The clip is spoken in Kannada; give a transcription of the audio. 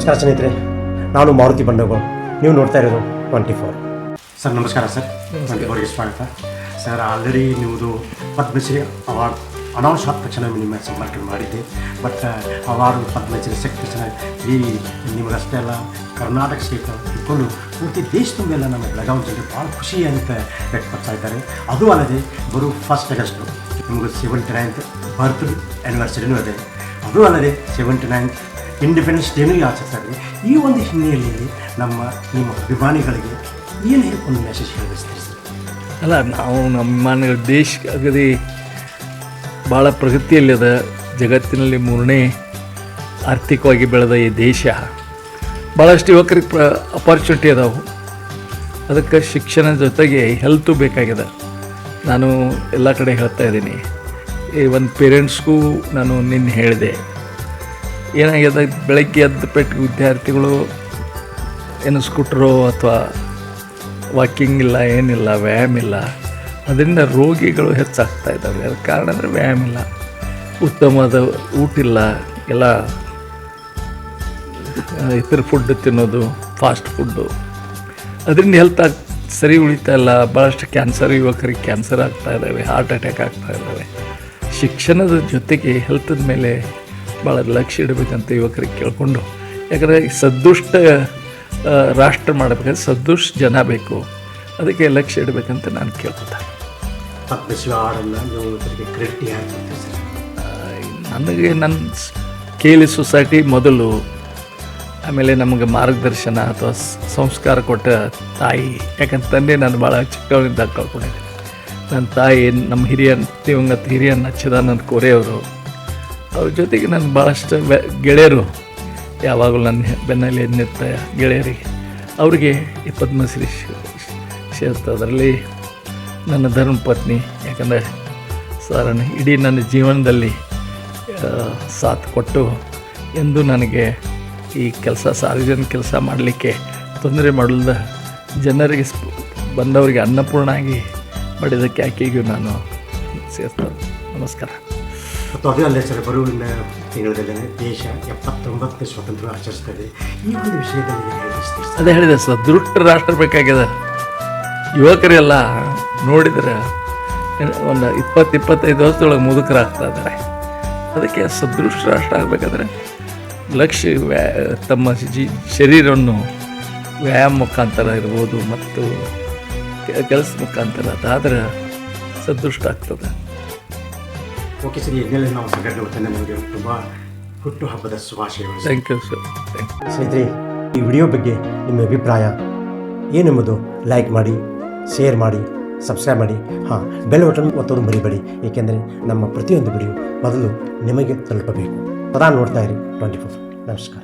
ನಮಸ್ಕಾರ ಸ್ನೇಹಿತರೆ, ನಾನು ಮಾರುತಿ ಬಂಡಗೋಳ್. ನೀವು ನೋಡ್ತಾ ಇರೋದು 24. ಸರ್ ನಮಸ್ಕಾರ ಸರ್. 24ಗೆ ಸ್ವಾಗತ ಸರ್. ಆಲ್ರೆಡಿ ನಿಮ್ಮದು ಪದ್ಮಶ್ರೀ ಅವಾರ್ಡ್ ಅನೌನ್ಸ್ ಆದ ತಕ್ಷಣ ನಿಮ್ಮ ಸಂಪರ್ಕ ಮಾಡಿದ್ದೆ. ಬಟ್ ಅವಾರ್ಡು ಪದ್ಮಶ್ರೀ ಸಿಕ್ಕ ತಕ್ಷಣ ಈ ನಿಮಗಷ್ಟೇ ಅಲ್ಲ, ಕರ್ನಾಟಕ ಸ್ಟೇಟ್ ಇಟ್ಕೊಂಡು ಪೂರ್ತಿ ದೇಶ ತುಂಬೆಲ್ಲ ನಮ್ಮ ಬೆಳಗಾವಿ ಜನರು ಭಾಳ ಖುಷಿ ಅಂತ ವ್ಯಕ್ತಪಡ್ತಾ ಇದ್ದಾರೆ. ಅದು ಅಲ್ಲದೆ ಬರೋ 1 ಆಗಸ್ಟ್ ನಿಮಗೂ 79th ಬರ್ತ್ ಆ್ಯನಿವರ್ಸರಿನೂ ಇದೆ. ಅದು ಅಲ್ಲದೆ 79th ಇಂಡಿಪೆಂಡೆನ್ಸ್ ಡೇನೂ ಆಚರಿಸ್ತಾರೆ. ಈ ಒಂದು ಹಿನ್ನೆಲೆಯಲ್ಲಿ ನಿಮ್ಮ ಅಭಿಮಾನಿಗಳಿಗೆ ಏನು ಒಂದು ಮೆಸೇಜ್ ಹೇಳಬಯಸ್ತೀರಿ ಸರ್? ಅಲ್ಲ, ನಾವು ನಮ್ಮ ದೇಶ ಅಗದಿ ಭಾಳ ಪ್ರಗತಿಯಲ್ಲಿದೆ. ಜಗತ್ತಿನಲ್ಲಿ 3ನೇ ಆರ್ಥಿಕವಾಗಿ ಬೆಳೆದ ಈ ದೇಶ. ಭಾಳಷ್ಟು ಯುವಕರಿಗೆ ಅಪಾರ್ಚುನಿಟಿ ಅದಾವೆ. ಅದಕ್ಕೆ ಶಿಕ್ಷಣ ಜೊತೆಗೆ ಹೆಲ್ತು ಬೇಕಾಗಿದೆ. ನಾನು ಎಲ್ಲ ಕಡೆ ಹೇಳ್ತಾ ಇದ್ದೀನಿ. ಈ ಒಂದು ಪೇರೆಂಟ್ಸ್ಗೂ ನಾನು ನಿನ್ನೆ ಹೇಳಿದೆ, ಏನಾಗಿದೆ, ಬೆಳಗ್ಗೆ ಎದ್ದು ಪೆಟ್ಟು ವಿದ್ಯಾರ್ಥಿಗಳು ಏನು ಸ್ಕೂಟ್ರೋ ಅಥವಾ ವಾಕಿಂಗ್ ಇಲ್ಲ, ಏನಿಲ್ಲ, ವ್ಯಾಯಾಮ ಇಲ್ಲ. ಅದರಿಂದ ರೋಗಿಗಳು ಹೆಚ್ಚಾಗ್ತಾ ಇದ್ದಾವೆ. ಅದಕ್ಕೆ ಕಾರಣ ಅಂದರೆ ವ್ಯಾಯಾಮ ಇಲ್ಲ, ಉತ್ತಮವಾದ ಊಟ ಇಲ್ಲ, ಎಲ್ಲ ಇತರ ಫುಡ್ ತಿನ್ನೋದು, ಫಾಸ್ಟ್ ಫುಡ್ಡು. ಅದರಿಂದ ಹೆಲ್ತ್ ಸರಿ ಉಳಿತಾ ಇಲ್ಲ. ಭಾಳಷ್ಟು ಕ್ಯಾನ್ಸರ್, ಯುವಕರಿಗೆ ಕ್ಯಾನ್ಸರ್ ಆಗ್ತಾ ಇದ್ದಾವೆ, ಹಾರ್ಟ್ ಅಟ್ಯಾಕ್ ಆಗ್ತಾ ಇದ್ದಾವೆ. ಶಿಕ್ಷಣದ ಜೊತೆಗೆ ಹೆಲ್ತದ ಮೇಲೆ ಭಾಳ ಲಕ್ಷ್ಯ ಇಡಬೇಕಂತ ಯುವಕರಿಗೆ ಕೇಳಿಕೊಂಡು, ಯಾಕಂದರೆ ಸದೃಷ್ಟ ರಾಷ್ಟ್ರ ಮಾಡಬೇಕಾದ್ರೆ ಸದೃಷ್ಟ ಜನ ಬೇಕು. ಅದಕ್ಕೆ ಲಕ್ಷ್ಯ ಇಡಬೇಕಂತ ನಾನು ಕೇಳ್ಕೊತಾ. ಪದ್ಮಶ್ರೀ ಅವಾರ್ಡನ್ನು ನೀವು ಕ್ರೆಡಿಟ್ ಯಾರು? ನನಗೆ ನನ್ನ KLE ಸೊಸೈಟಿ ಮೊದಲು, ಆಮೇಲೆ ನಮಗೆ ಮಾರ್ಗದರ್ಶನ ಅಥವಾ ಸಂಸ್ಕಾರ ಕೊಟ್ಟ ತಾಯಿ. ಯಾಕಂತ ತಂದೆ ನಾನು ಭಾಳ ಚಿಕ್ಕವನಿಂದ ಕಳ್ಕೊಂಡಿದ್ದೆ. ನನ್ನ ತಾಯಿ, ನಮ್ಮ ದಿವಂಗತ ಹಿರಿಯ ಚಿದಾನಂದ ಕೋರೆಯವರು, ಅವ್ರ ಜೊತೆಗೆ ನನ್ನ ಭಾಳಷ್ಟು ಗೆಳೆಯರು ಯಾವಾಗಲೂ ನನ್ನ ಬೆನ್ನಲ್ಲಿ ಎನ್ನಿರ್ತ ಗೆಳೆಯರಿಗೆ, ಅವರಿಗೆ ಈ ಪದ್ಮಶ್ರೀ ಸೇರ್ತು. ಅದರಲ್ಲಿ ನನ್ನ ಧರ್ಮಪತ್ನಿ, ಯಾಕಂದರೆ ಸರ್ ಇಡೀ ನನ್ನ ಜೀವನದಲ್ಲಿ ಸಾಥ್ ಕೊಟ್ಟು ಎಂದು ನನಗೆ ಈ ಕೆಲಸ, ಸಾರ್ವಜನಿಕ ಕೆಲಸ ಮಾಡಲಿಕ್ಕೆ ತೊಂದರೆ ಮಾಡಲ್ದ ಜನರಿಗೆ ಬಂದವರಿಗೆ ಅನ್ನಪೂರ್ಣ ಆಗಿ ಮಾಡಿದ್ದಕ್ಕೆ ಆಕೆಗೂ ನಾನು ಸೇರ್ತೇನೆ. ನಮಸ್ಕಾರ. ಮತ್ತು ಅದೇ ಅಲ್ಲೇ ಸರ್, ಬರುವ ತಿಂಗಳಲ್ಲೇ ದೇಶ 79ನೇ ಸ್ವಾತಂತ್ರ್ಯ ಆಚರಿಸ್ತಾ ಇದೆ. ಈ ಒಂದು ವಿಷಯದಲ್ಲಿ ಅದೇ ಹೇಳಿದೆ ಸರ್, ದೃಷ್ಟ ರಾಷ್ಟ್ರ ಬೇಕಾಗಿದೆ. ಯುವಕರೆಲ್ಲ ನೋಡಿದರೆ ಒಂದು 20-25 ವರ್ಷದೊಳಗೆ ಮುದುಕರಾಗ್ತಾ ಇದ್ದಾರೆ. ಅದಕ್ಕೆ ಸದೃಷ್ಟ ರಾಷ್ಟ್ರ ಆಗಬೇಕಾದ್ರೆ ಲಕ್ಷ್ಯ ತಮ್ಮ ಶರೀರವನ್ನು ವ್ಯಾಯಾಮ ಮುಖಾಂತರ ಇರ್ಬೋದು ಮತ್ತು ಕೆಲಸ ಮುಖಾಂತರ ಅದಾದರೆ ಸದೃಷ್ಟ ಆಗ್ತದೆ. ಓಕೆ ಸರ್, ಇದನ್ನೆಲ್ಲ ನಾವು ಸಂಘಟನೆ ವತಿಯಿಂದ ನಮಗೆ ತುಂಬ ಹುಟ್ಟುಹಬ್ಬದ ಶುಭಾಶಯಗಳು. Thank you sir. ಸ್ನೇಹಿತರೆ, ಈ ವಿಡಿಯೋ ಬಗ್ಗೆ ನಿಮ್ಮ ಅಭಿಪ್ರಾಯ ಏನೆಂಬುದು ಲೈಕ್ ಮಾಡಿ, ಶೇರ್ ಮಾಡಿ, ಸಬ್ಸ್ಕ್ರೈಬ್ ಮಾಡಿ. ಬೆಲ್ ಬಟನ್ ಒತ್ತೋದು ಮರಿಬೇಡಿ, ಏಕೆಂದರೆ ನಮ್ಮ ಪ್ರತಿಯೊಂದು ವಿಡಿಯೋ ಮೊದಲು ನಿಮಗೆ ತಲುಪಬೇಕು. ಸದಾ ನೋಡ್ತಾ ಇರಿ 24. ನಮಸ್ಕಾರ.